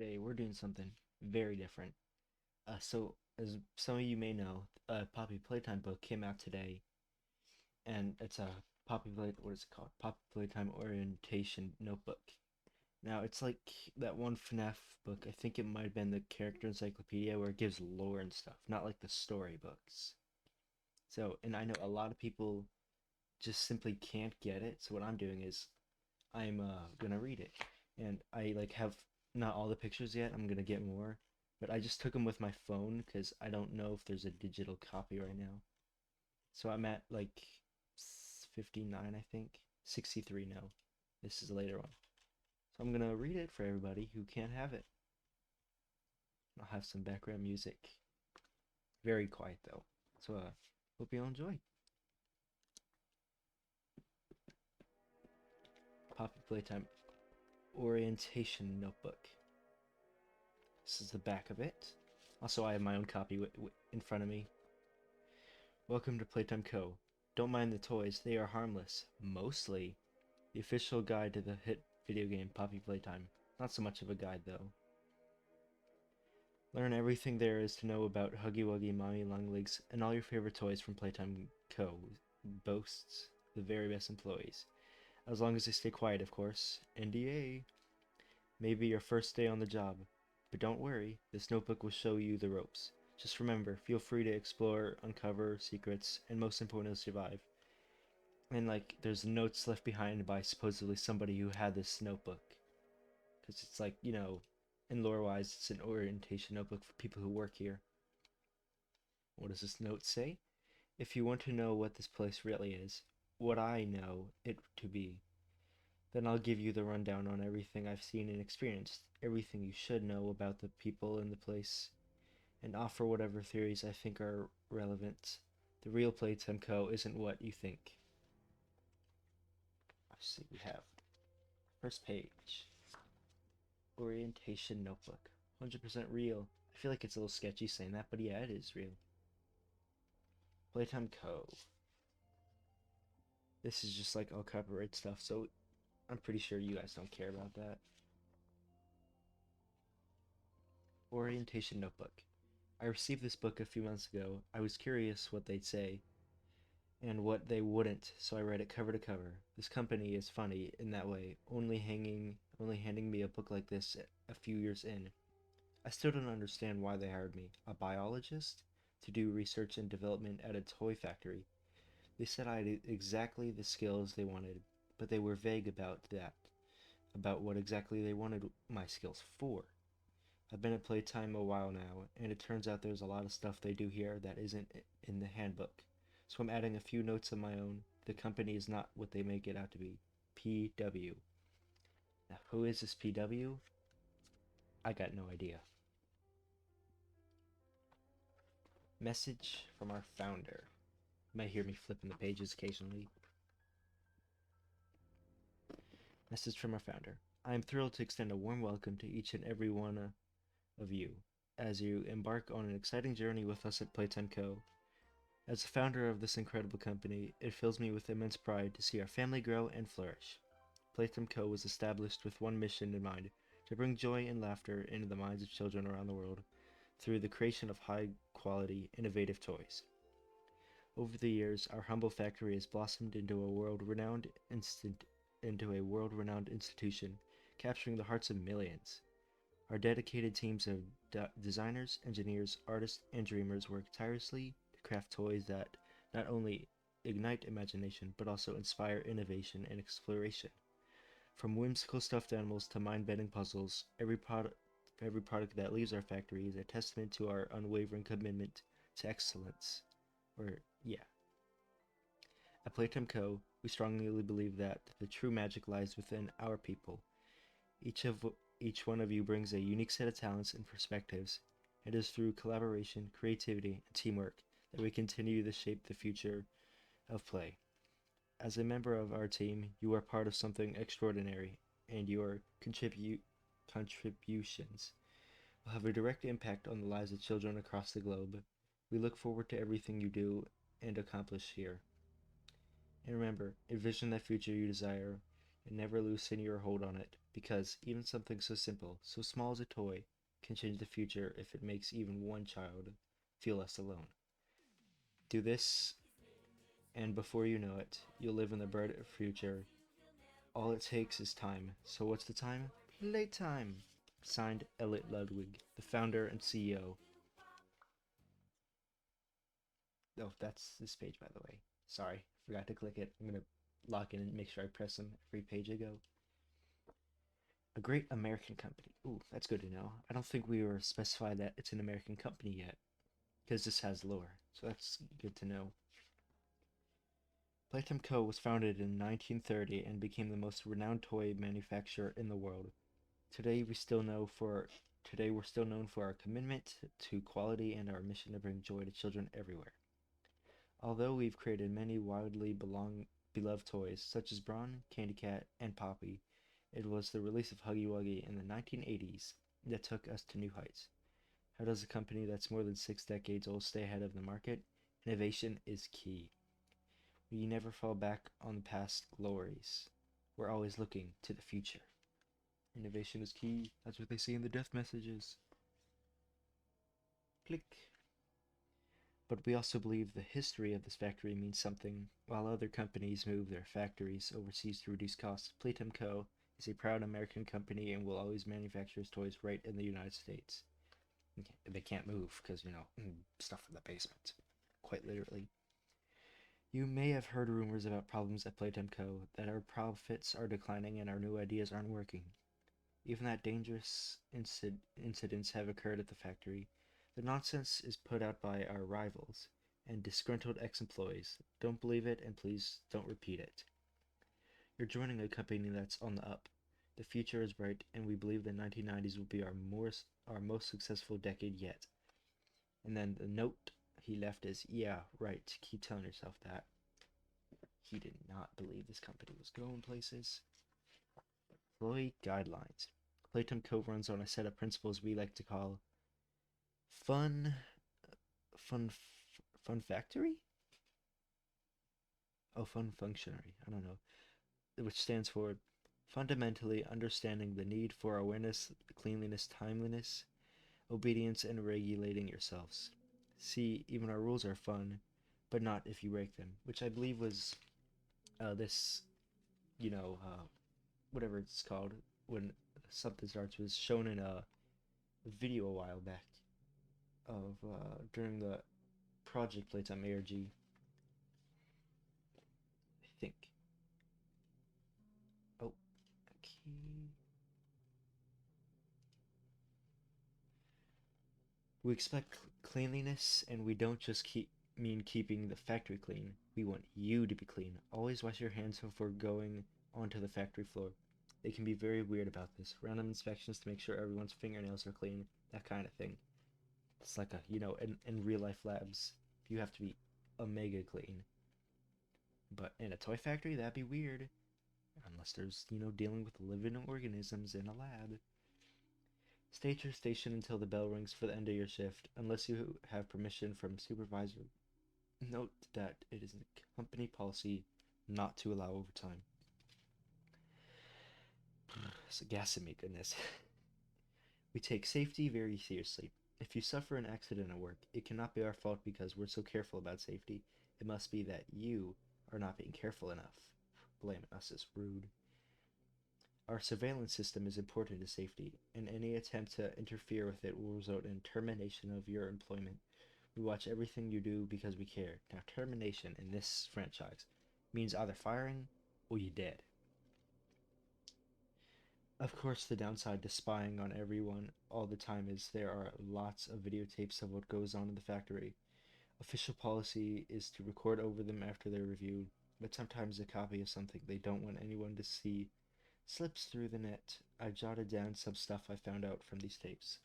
Today we're doing something very different. As some of you may know, a Poppy Playtime book came out today, and it's a what is it called? Poppy Playtime Orientation Notebook. Now it's like that one FNAF book. I think it might have been the character encyclopedia where it gives lore and stuff, not like the story books. And I know a lot of people just simply can't get it. So what I'm doing is I'm gonna read it, and I like have not all the pictures yet. I'm gonna get more, but I just took them with my phone because I don't know if there's a digital copy right now. So I'm at like 59, I think. 63 now. This is a later one. So I'm gonna read it for everybody who can't have it. I'll have some background music. Very quiet though. So hope you all enjoy. Poppy Playtime Orientation Notebook. This is the back of it. Also, I have my own copy in front of me. Welcome to Playtime Co. Don't mind the toys, they are harmless. Mostly. The official guide to the hit video game Poppy Playtime. Not so much of a guide, though. Learn everything there is to know about Huggy Wuggy, Mommy Longlegs, and all your favorite toys from Playtime Co. Boasts the very best employees. As long as they stay quiet, of course. NDA. Maybe your first day on the job. But don't worry, this notebook will show you the ropes. Just remember, feel free to explore, uncover secrets, and most importantly, survive. And like, there's notes left behind by supposedly somebody who had this notebook. Because it's like, in lore-wise, it's an orientation notebook for people who work here. What does this note say? If you want to know what this place really is, what I know it to be, then I'll give you the rundown on everything I've seen and experienced, everything you should know about the people and the place, and offer whatever theories I think are relevant. The real Playtime Co. isn't what you think. Let's see, we have first page. Orientation notebook. 100% real. I feel like it's a little sketchy saying that, but yeah, it is real. Playtime Co. This is just like all copyright stuff, so I'm pretty sure you guys don't care about that. Orientation notebook. I received this book a few months ago. I was curious what they'd say and what they wouldn't, so I read it cover to cover. This company is funny in that way, only handing me a book like this a few years in. I still don't understand why they hired me, a biologist, to do research and development at a toy factory. They said I had exactly the skills they wanted, but they were vague about what exactly they wanted my skills for. I've been at Playtime a while now, and it turns out there's a lot of stuff they do here that isn't in the handbook. So I'm adding a few notes of my own. The company is not what they make it out to be. PW. Now, who is this PW? I got no idea. Message from our founder. You might hear me flipping the pages occasionally. Message from our founder. I am thrilled to extend a warm welcome to each and every one of you as you embark on an exciting journey with us at Playtime Co. As the founder of this incredible company, it fills me with immense pride to see our family grow and flourish. Playtime Co. was established with one mission in mind, to bring joy and laughter into the minds of children around the world through the creation of high-quality, innovative toys. Over the years, our humble factory has blossomed into a world-renowned institution, capturing the hearts of millions. Our dedicated teams of designers, engineers, artists, and dreamers work tirelessly to craft toys that not only ignite imagination but also inspire innovation and exploration. From whimsical stuffed animals to mind-bending puzzles, every product that leaves our factory is a testament to our unwavering commitment to excellence. Yeah. At Playtime Co., we strongly believe that the true magic lies within our people. Each one of you brings a unique set of talents and perspectives. It is through collaboration, creativity, and teamwork that we continue to shape the future of play. As a member of our team, you are part of something extraordinary, and your contributions will have a direct impact on the lives of children across the globe. We look forward to everything you do and accomplish here. And remember, envision that future you desire, and never loosen your hold on it. because even something so simple, so small as a toy, can change the future if it makes even one child feel less alone. Do this, and before you know it, you'll live in the bright future. All it takes is time. So what's the time? Playtime! Signed, Elliot Ludwig, the founder and CEO. Oh, that's this page, by the way. Sorry, forgot to click it. I'm gonna log in and make sure I press them every page I go. A great American company. Ooh, that's good to know. I don't think we were specified that it's an American company yet, because this has lore, so that's good to know. Playtime Co. was founded in 1930 and became the most renowned toy manufacturer in the world. Today we still know for Today we're still known for our commitment to quality and our mission to bring joy to children everywhere. Although we've created many beloved toys such as Braun, Candy Cat, and Poppy, it was the release of Huggy Wuggy in the 1980s that took us to new heights. How does a company that's more than 6 decades old stay ahead of the market? Innovation is key. We never fall back on the past glories. We're always looking to the future. Innovation is key. That's what they say in the death messages. Click. But we also believe the history of this factory means something. While other companies move their factories overseas to reduce costs, Playtime Co. is a proud American company and will always manufacture its toys right in the United States. They can't move because, stuff in the basement. Quite literally. You may have heard rumors about problems at Playtime Co. that our profits are declining and our new ideas aren't working. Even that dangerous incidents have occurred at the factory. The nonsense is put out by our rivals and disgruntled ex-employees. Don't believe it, and please don't repeat it. You're joining a company that's on the up. The future is bright, and we believe the 1990s will be our most successful decade yet. And then the note he left is, yeah, right, keep telling yourself that. He did not believe this company was going places. Employee guidelines. Playtime Co. runs on a set of principles we like to call fun, fun, fun factory? Oh, fun functionary. I don't know. Which stands for fundamentally understanding the need for awareness, cleanliness, timeliness, obedience, and regulating yourselves. See, even our rules are fun, but not if you break them, which I believe was this, whatever it's called, when something starts, was shown in a video a while back of during the Project Playtime ARG, I think. Oh, okay. We expect cleanliness, and we don't just mean keeping the factory clean. We want you to be clean. Always wash your hands before going onto the factory floor. They can be very weird about this. Random inspections to make sure everyone's fingernails are clean, that kind of thing. It's like in real life labs, you have to be omega clean. But in a toy factory, that'd be weird. Unless there's, dealing with living organisms in a lab. Stay at your station until the bell rings for the end of your shift, unless you have permission from supervisor. Note that it is a company policy not to allow overtime. So gassing me, goodness. We take safety very seriously. If you suffer an accident at work, it cannot be our fault because we're so careful about safety. It must be that you are not being careful enough. Blaming us is rude. Our surveillance system is important to safety, and any attempt to interfere with it will result in termination of your employment. We watch everything you do because we care. Now, termination in this franchise means either firing or you're dead. Of course, the downside to spying on everyone all the time is there are lots of videotapes of what goes on in the factory. Official policy is to record over them after they're reviewed, but sometimes a copy of something they don't want anyone to see slips through the net. I jotted down some stuff I found out from these tapes.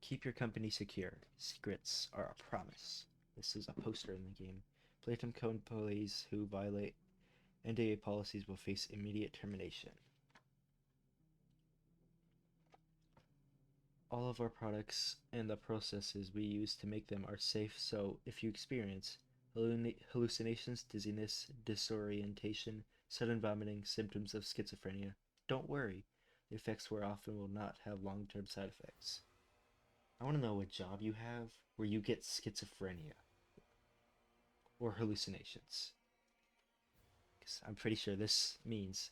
Keep your company secure. Secrets are a promise. This is a poster in the game. Playtime Co. employees who violate NDA policies will face immediate termination. All of our products and the processes we use to make them are safe, so if you experience hallucinations, dizziness, disorientation, sudden vomiting, symptoms of schizophrenia. Don't worry, the effects wear off and will not have long-term side effects. I want to know what job you have where you get schizophrenia or hallucinations. Because I'm pretty sure this means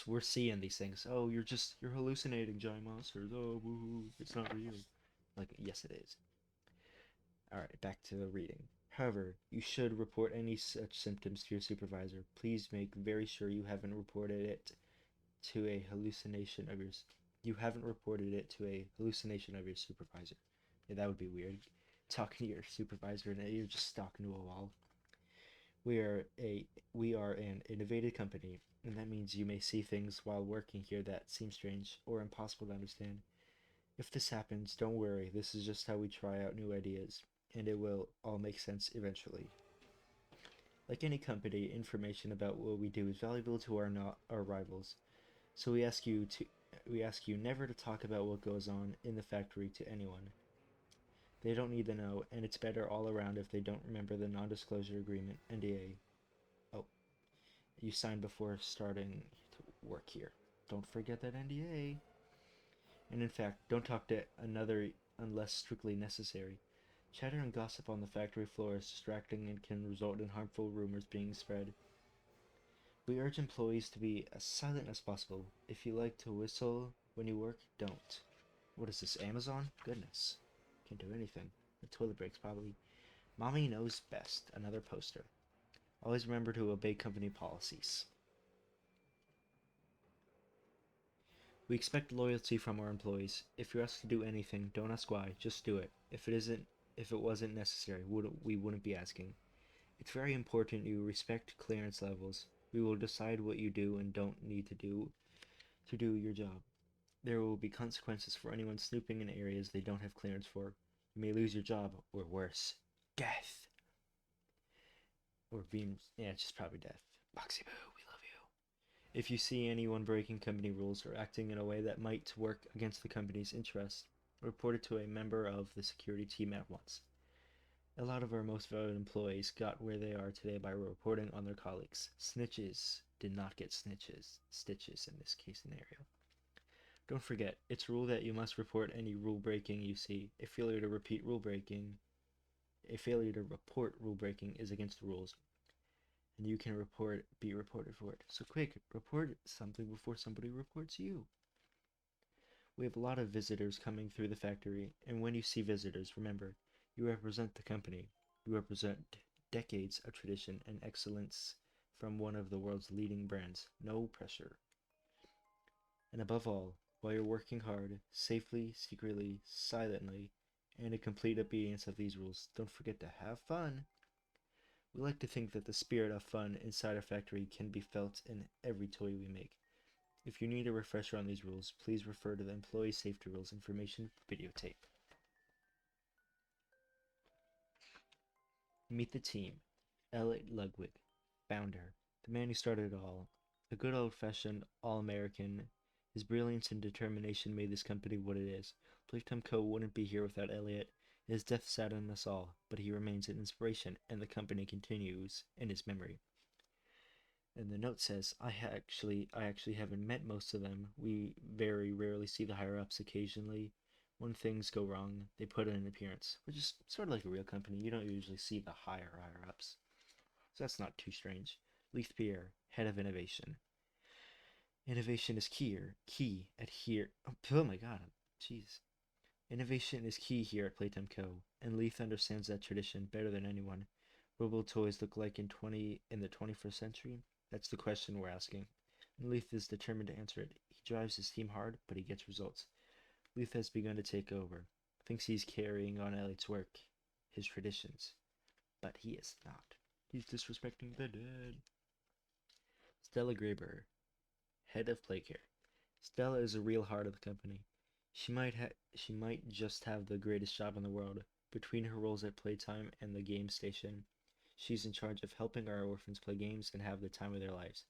we're seeing these things. Oh, you're hallucinating, giant monsters. Oh, boo-hoo, it's not real. Like, yes, it is. All right, back to the reading. However, you should report any such symptoms to your supervisor. Please make very sure you haven't reported it to a hallucination of yours. You haven't reported it to a hallucination of your supervisor. Yeah, that would be weird. Talking to your supervisor and you're just talking to a wall. We are an innovative company, and that means you may see things while working here that seem strange or impossible to understand. If this happens, don't worry. This is just how we try out new ideas, and it will all make sense eventually. Like any company, information about what we do is valuable to our rivals. So we ask you never to talk about what goes on in the factory to anyone. They don't need to know, and it's better all around if they don't remember the non-disclosure agreement, NDA. Oh, you signed before starting to work here. Don't forget that NDA. And in fact, don't talk to another unless strictly necessary. Chatter and gossip on the factory floor is distracting and can result in harmful rumors being spread. We urge employees to be as silent as possible. If you like to whistle when you work, don't. What is this, Amazon? Goodness. Can't do anything. The toilet breaks, probably. Mommy knows best. Another poster. Always remember to obey company policies. We expect loyalty from our employees. If you're asked to do anything, don't ask why. Just do it. If it wasn't necessary, we wouldn't be asking. It's very important you respect clearance levels. We will decide what you do and don't need to do your job. There will be consequences for anyone snooping in areas they don't have clearance for. You may lose your job, or worse, death. Or being, yeah, it's just probably death. Boxy Boo, we love you. If you see anyone breaking company rules or acting in a way that might work against the company's interests, report it to a member of the security team at once. A lot of our most valued employees got where they are today by reporting on their colleagues. Snitches did not get stitches in this case scenario. Don't forget, it's rule that you must report any rule breaking you see. A failure to report rule breaking is against the rules, and you can be reported for it. So quick, report something before somebody reports you. We have a lot of visitors coming through the factory, and when you see visitors, remember, you represent the company. You represent decades of tradition and excellence from one of the world's leading brands. No pressure. And above all, while you're working hard, safely, secretly, silently, and in complete obedience of these rules, don't forget to have fun. We like to think that the spirit of fun inside our factory can be felt in every toy we make. If you need a refresher on these rules, please refer to the Employee Safety Rules Information videotape. Meet the team. Elliot Ludwig, founder, the man who started it all. A good old-fashioned all-American. His brilliance and determination made this company what it is. Playtime Co. wouldn't be here without Elliot. His death saddened us all, but he remains an inspiration, and the company continues in his memory. And the note says, I actually haven't met most of them. We very rarely see the higher-ups occasionally. When things go wrong, they put in an appearance, which is sort of like a real company. You don't usually see the higher-ups. So that's not too strange. Leith Pierre, head of innovation. Innovation is key at here. Oh my god, jeez. Innovation is key here at Playtime Co., and Leith understands that tradition better than anyone. What will toys look like in the 21st century? That's the question we're asking. And Leith is determined to answer it. He drives his team hard, but he gets results. Leith has begun to take over. Thinks he's carrying on Elliot's work, his traditions. But he is not. He's disrespecting the dead. Stella Graber, head of Playcare. Stella is the real heart of the company. She might just have the greatest job in the world. Between her roles at Playtime and the game station, she's in charge of helping our orphans play games and have the time of their lives.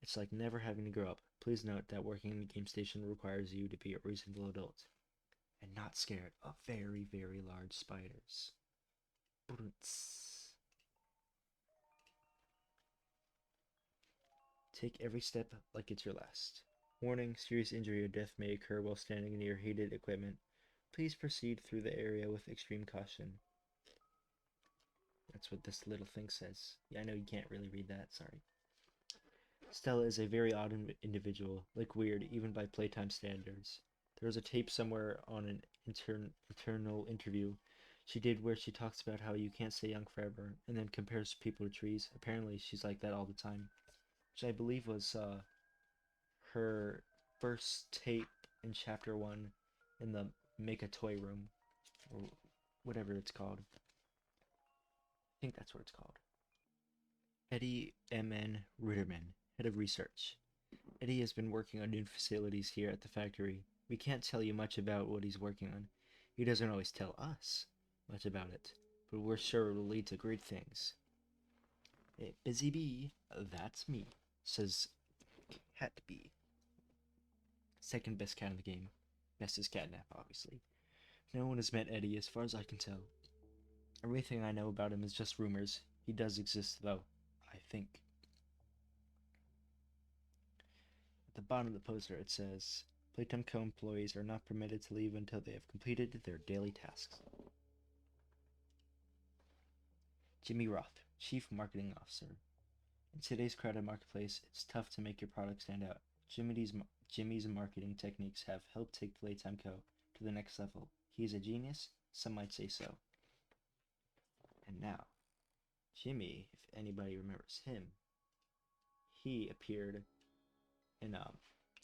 It's like never having to grow up. Please note that working in the game station requires you to be a reasonable adult and not scared of very, very large spiders. Take every step like it's your last. Warning, serious injury or death may occur while standing near heated equipment. Please proceed through the area with extreme caution. That's what this little thing says. Yeah, I know you can't really read that, sorry. Stella is a very odd individual, like weird, even by Playtime standards. There was a tape somewhere on an internal interview she did where she talks about how you can't stay young forever, and then compares people to trees. Apparently, she's like that all the time, which I believe was her first tape in Chapter 1 in the Make a Toy room, or whatever it's called. I think that's what it's called. Eddie M.N. Ritterman, Head of Research. Eddie has been working on new facilities here at the factory. We can't tell you much about what he's working on. He doesn't always tell us much about it, but we're sure it will lead to great things. Hey, Busy Bee, that's me, says Cat Bee. Second best cat in the game. Best is Catnap, obviously. No one has met Eddie as far as I can tell. Everything I know about him is just rumors. He does exist, though, I think. At the bottom of the poster it says, Playtime Co. employees are not permitted to leave until they have completed their daily tasks. Jimmy Roth, Chief Marketing Officer. In today's crowded marketplace, it's tough to make your product stand out. Jimmy's marketing techniques have helped take Playtime Co. to the next level. He is a genius, some might say so. And now, Jimmy, if anybody remembers him, he appeared in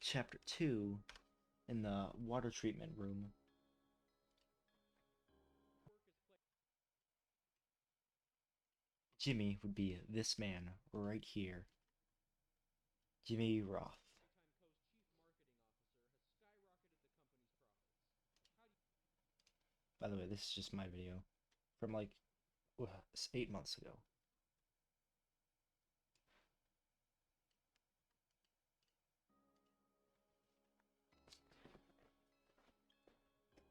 Chapter 2 in the water treatment room. Jimmy would be this man right here. Jimmy Roth. By the way, this is just my video from like 8 months ago.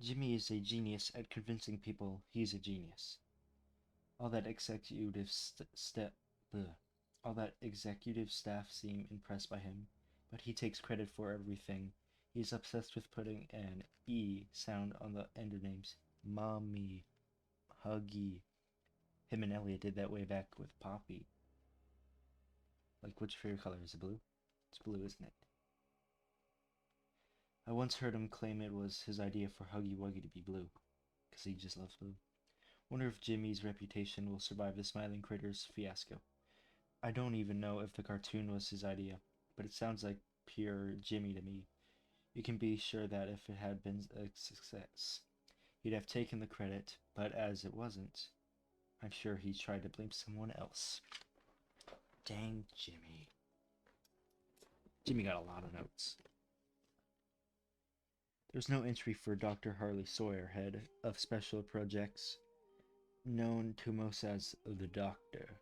Jimmy is a genius at convincing people he's a genius. All that executive staff seem impressed by him, but he takes credit for everything. He's obsessed with putting an E sound on the end of names. Mommy, Huggy. Him and Elliot did that way back with Poppy. Like, which favorite color is it? Blue? It's blue, isn't it? I once heard him claim it was his idea for Huggy Wuggy to be blue, because he just loves blue. Wonder if Jimmy's reputation will survive the Smiling Critters fiasco. I don't even know if the cartoon was his idea, but it sounds like pure Jimmy to me. You can be sure that if it had been a success, he'd have taken the credit, but as it wasn't, I'm sure he tried to blame someone else. Dang Jimmy. Jimmy got a lot of notes. There's no entry for Dr. Harley Sawyer, head of special projects, known to most as the Doctor.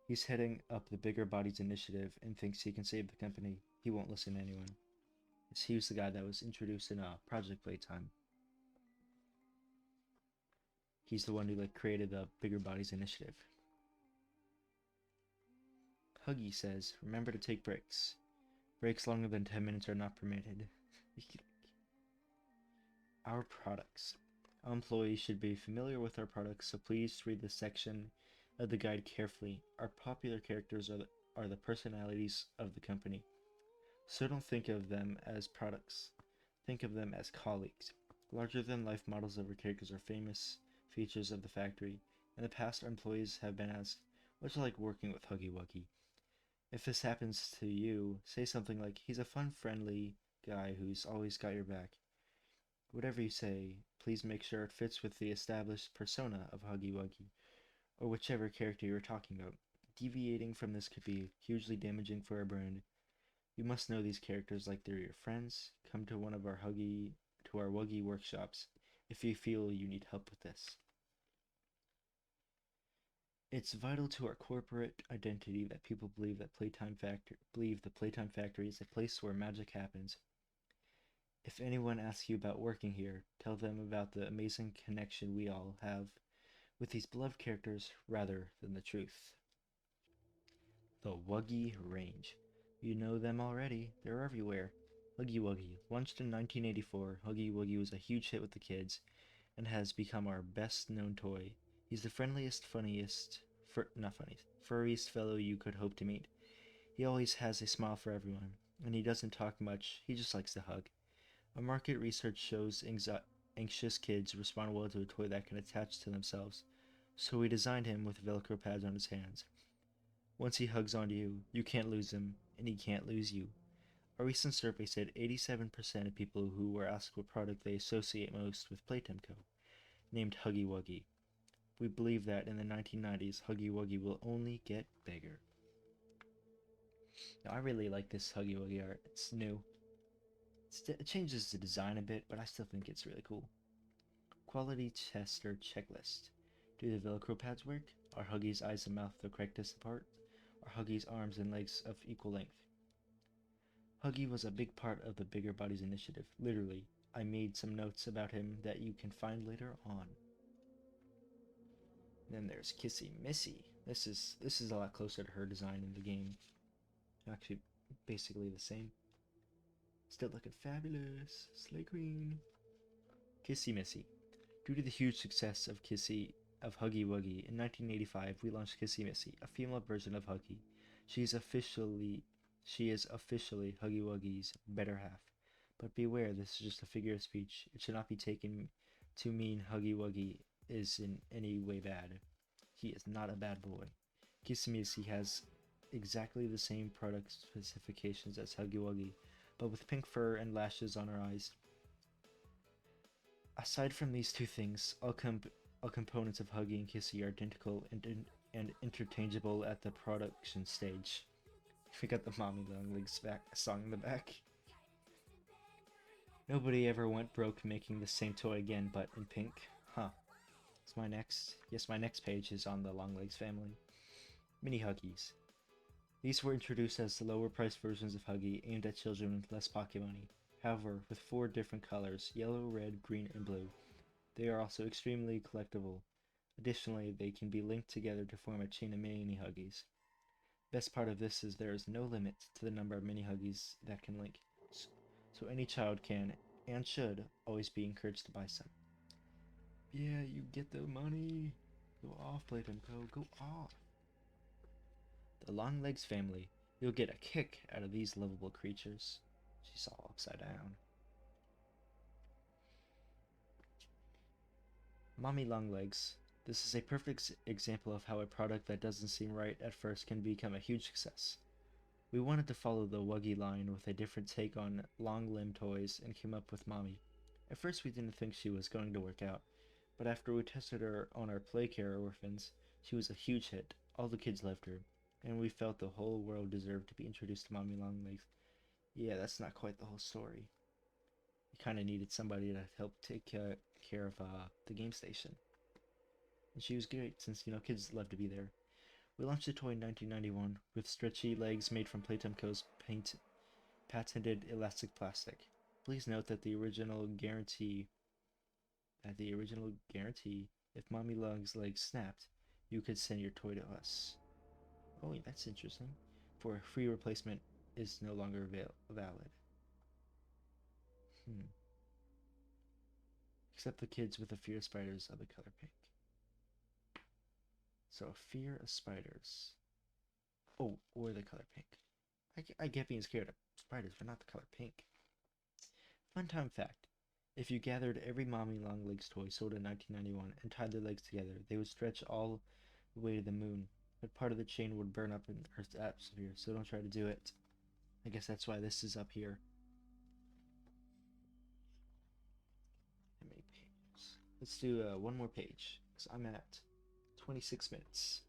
He's heading up the Bigger Bodies Initiative and thinks he can save the company. He won't listen to anyone. He was the guy that was introduced in Project Playtime. He's the one who created the Bigger Bodies Initiative. Huggy says, remember to take breaks. Breaks longer than 10 minutes are not permitted. Our products. Our employees should be familiar with our products, so please read this section of the guide carefully. Our popular characters are the personalities of the company. So don't think of them as products. Think of them as colleagues. Larger-than-life models of our characters are famous features of the factory. In the past, our employees have been asked, what's it like working with Huggy Wuggy? If this happens to you, say something like, he's a fun, friendly guy who's always got your back. Whatever you say, please make sure it fits with the established persona of Huggy Wuggy, or whichever character you're talking about. Deviating from this could be hugely damaging for our brand. You must know these characters like they're your friends. Come to one of our Wuggy workshops if you feel you need help with this. It's vital to our corporate identity that people believe that the Playtime Factory is a place where magic happens. If anyone asks you about working here, tell them about the amazing connection we all have with these beloved characters rather than the truth. The Wuggy Range. You know them already. They're everywhere. Huggy Wuggy. Launched in 1984, Huggy Wuggy was a huge hit with the kids and has become our best known toy. He's the friendliest, funniest, not funniest, furriest fellow you could hope to meet. He always has a smile for everyone, and he doesn't talk much, he just likes to hug. Our market research shows anxious kids respond well to a toy that can attach to themselves, so we designed him with Velcro pads on his hands. Once he hugs onto you, you can't lose him, and he can't lose you. A recent survey said 87% of people who were asked what product they associate most with Playtime Co. named Huggy Wuggy. We believe that in the 1990s, Huggy Wuggy will only get bigger. Now, I really like this Huggy Wuggy art. It's new. It changes the design a bit, but I still think it's really cool. Quality tester checklist. Do the Velcro pads work? Are Huggy's eyes and mouth the correct distance apart? Are Huggy's arms and legs of equal length? Huggy was a big part of the Bigger Bodies initiative. Literally, I made some notes about him that you can find later on. Then there's Kissy, Missy. This is a lot closer to her design in the game. Actually, basically the same. Still looking fabulous. Slay Queen. Kissy Missy. Due to the huge success of Huggy Wuggy, in 1985 we launched Kissy Missy, a female version of Huggy. She is officially Huggy Wuggy's better half. But beware, this is just a figure of speech. It should not be taken to mean Huggy Wuggy is in any way bad. He is not a bad boy. Kissy Missy has exactly the same product specifications as Huggy Wuggy, but with pink fur and lashes on her eyes. Aside from these two things, all components of Huggy and Kissy are identical and interchangeable at the production stage. We got the Mommy Long Legs song in the back. Nobody ever went broke making the same toy again, but in pink. Huh. My next page is on the Long Legs family. Mini Huggies. These were introduced as the lower priced versions of Huggy aimed at children with less pocket money. However, with 4 different colors, yellow, red, green, and blue, they are also extremely collectible. Additionally, they can be linked together to form a chain of mini Huggies. Best part of this is there is no limit to the number of mini Huggies that can link, so any child can, and should, always be encouraged to buy some. Yeah, you get the money. Go off, Playtime Co. Go off. The Long Legs family. You'll get a kick out of these lovable creatures. She's all upside down. Mommy Long Legs. This is a perfect example of how a product that doesn't seem right at first can become a huge success. We wanted to follow the Wuggy line with a different take on long limb toys and came up with Mommy. At first we didn't think she was going to work out, but after we tested her on our Playcare orphans, she was a huge hit. All the kids loved her, and we felt the whole world deserved to be introduced to Mommy Long Legs. Yeah, that's not quite the whole story. We kind of needed somebody to help take care of the game station. And she was great, since, kids love to be there. We launched the toy in 1991 with stretchy legs made from Playtime Co.'s patented elastic plastic. Please note that the original guarantee, if Mommy Long's legs snapped, you could send your toy to us. Oh, that's interesting. For a free replacement is no longer valid. Except the kids with a fear of spiders of the color pink. So a fear of spiders. Oh, or the color pink. I get being scared of spiders, but not the color pink. Fun time fact. If you gathered every Mommy Long Legs toy sold in 1991 and tied their legs together, they would stretch all the way to the moon, but part of the chain would burn up in Earth's atmosphere, so don't try to do it. I guess that's why this is up here. How many pages? Let's do one more page, because I'm at 26 minutes.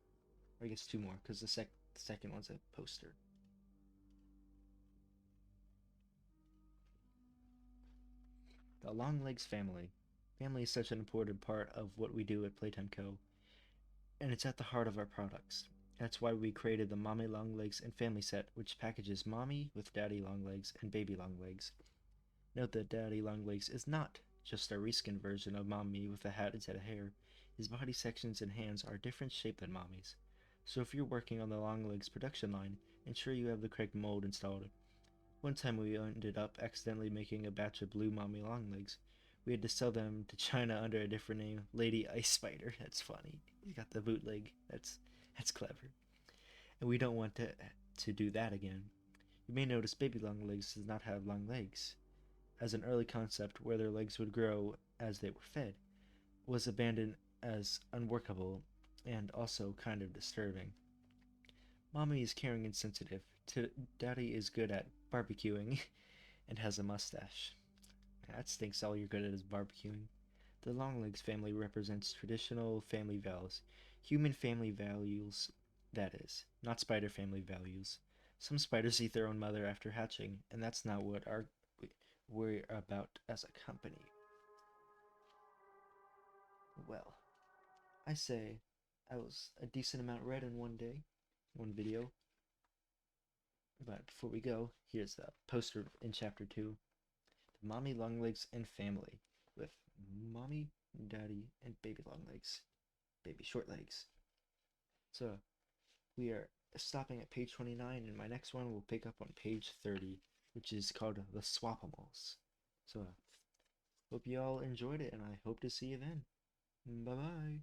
Or I guess 2 more, because the second one's a poster. The Long Legs family. Family is such an important part of what we do at Playtime Co., and it's at the heart of our products. That's why we created the Mommy Long Legs and Family Set, which packages Mommy with Daddy Long Legs and Baby Long Legs. Note that Daddy Long Legs is not just a reskin version of Mommy with a hat instead of hair. His body sections and hands are a different shape than Mommy's. So if you're working on the Long Legs production line, ensure you have the correct mold installed. One time we ended up accidentally making a batch of blue mommy longlegs. We had to sell them to China under a different name, Lady Ice Spider. That's funny. You got the bootleg. That's clever. And we don't want to do that again. You may notice baby longlegs does not have long legs, as an early concept where their legs would grow as they were fed was abandoned as unworkable and also kind of disturbing. Mommy is caring and sensitive. Daddy is good at barbecuing and has a mustache. That stinks. All you're good at is barbecuing. The Longlegs family represents traditional family values, human family values, that is, not spider family values. Some spiders eat their own mother after hatching, and that's not what we're about as a company. Well, I say I was a decent amount read in one day, one video. But before we go, here's the poster in chapter 2, the Mommy Longlegs and Family, with Mommy, Daddy, and Baby Longlegs, Baby Shortlegs. So we are stopping at page 29, and my next one will pick up on page 30, which is called The Swapimals. So hope you all enjoyed it, and I hope to see you then. Bye bye.